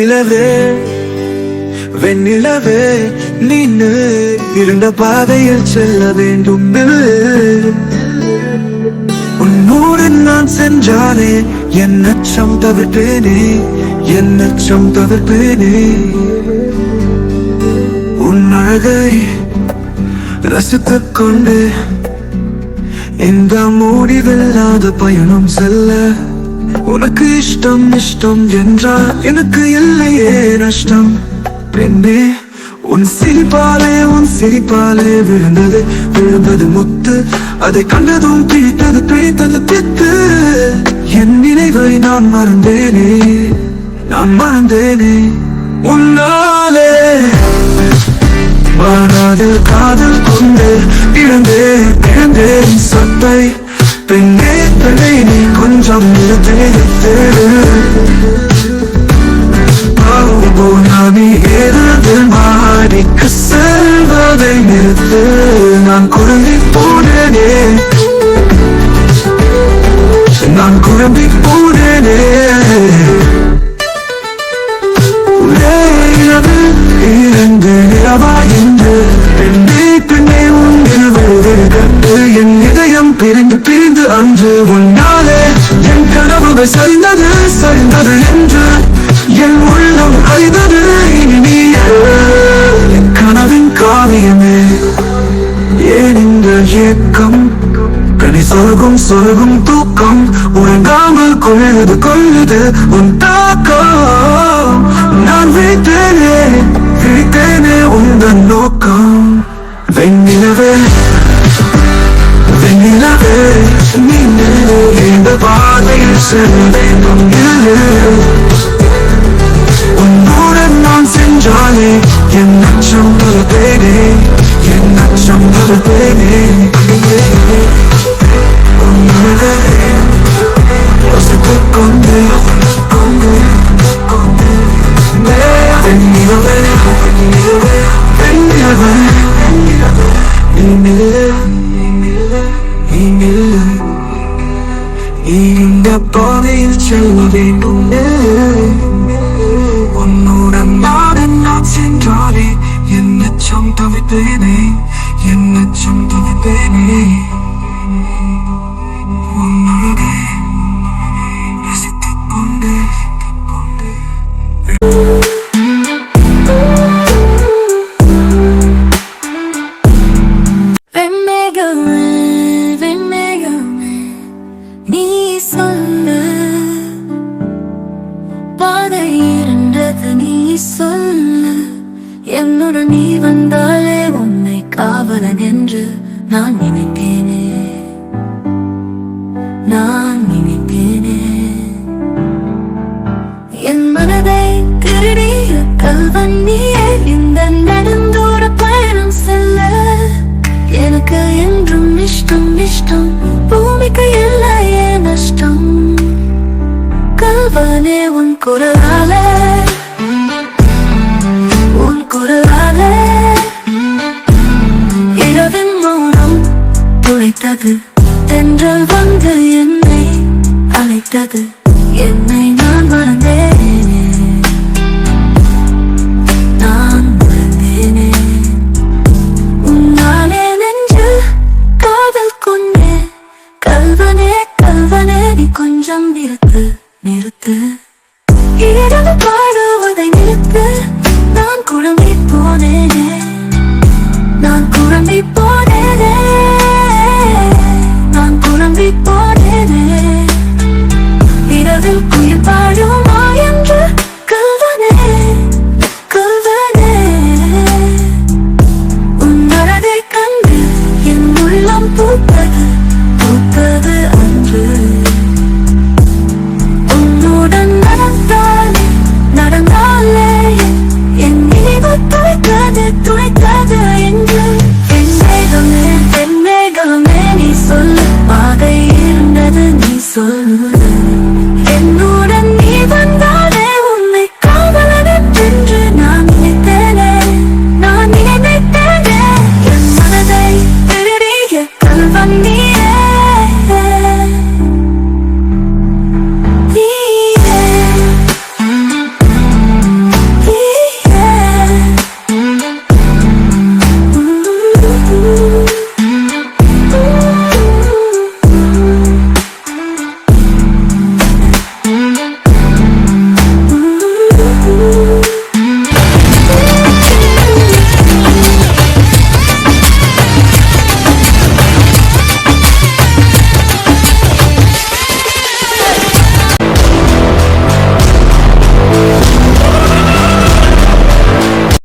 வெண்ணிலவே வெண்ணிலவே நின்று இருண்ட பாதையில் செல்ல வேண்டும். உன்னோடு நான் சென்றானே என் அச்சம் தவிர்ப்பேனே, என் அச்சம் தவிர்ப்பேனே. உன் அழகை ரசித்துக் கொண்டு இந்த முடிவில்லாத பயணம் செல்ல, உனக்கு இஷ்டம் இஷ்டம் என்றால் எனக்கு இல்லையே நஷ்டம். பெண்ணே உன் சிரிப்பாலே விழுந்தது முத்து. அதை கண்டதும் பிடித்தது பித்து. என் நினைவை நான் மறந்தேனே உன்னாலே. வானாதில் காதல் கொண்டு இழந்தேன் சத்தை. பெண்ணே நீ கொஞ்சம் நிறுத்தேடு. நீ ஏதாவது மாடிக்கு செல்வதை நிறுத்து. நான் குழம்பி போனேனே, நான் குழம்பி போனேனே. இரண்டு நிலவா என்று பெண்ணே உன் கண்டு என் இதயம் பிரிந்து அன்று உன்னாலே என் கனவுகள் சரிந்தது என்று என் உள்ளம் அறிந்தது. இனி என் கனவின் காவியமே ஏன் இந்த ஏக்கம்? கனி சொருகும் தூக்கம் உறங்காமல் கொள்ளுது உன் தாக்கம். நான் விழித்தேனே உந்தன் நோக்கம். வெண்ணிலவே நீ இந்த பாதையில் செல்ல வேண்டும். உன்னுடன் நான் சென்றாலே என் அச்சம் தவிர்ப்பேனே, என் அச்சம் தவிர்ப்பேனே. உன்னிலே ரசித்துக் கொண்டே இந்த பாதையில் செல்ல வேண்டும். உன்னுடன் நான் சென்றாலே என் அச்சம் தவிர்ப்பேனே, என் அச்சம் தவிர்ப்பேனே. உன்னுடனே ரசித்துக் கொண்டே நீ சொல்லு பாதை இருந்தது. நீ சொல்லு என்னுடன் நீ வந்தாலே உன்னை காவலன் என்று நான் நினைப்பேனே.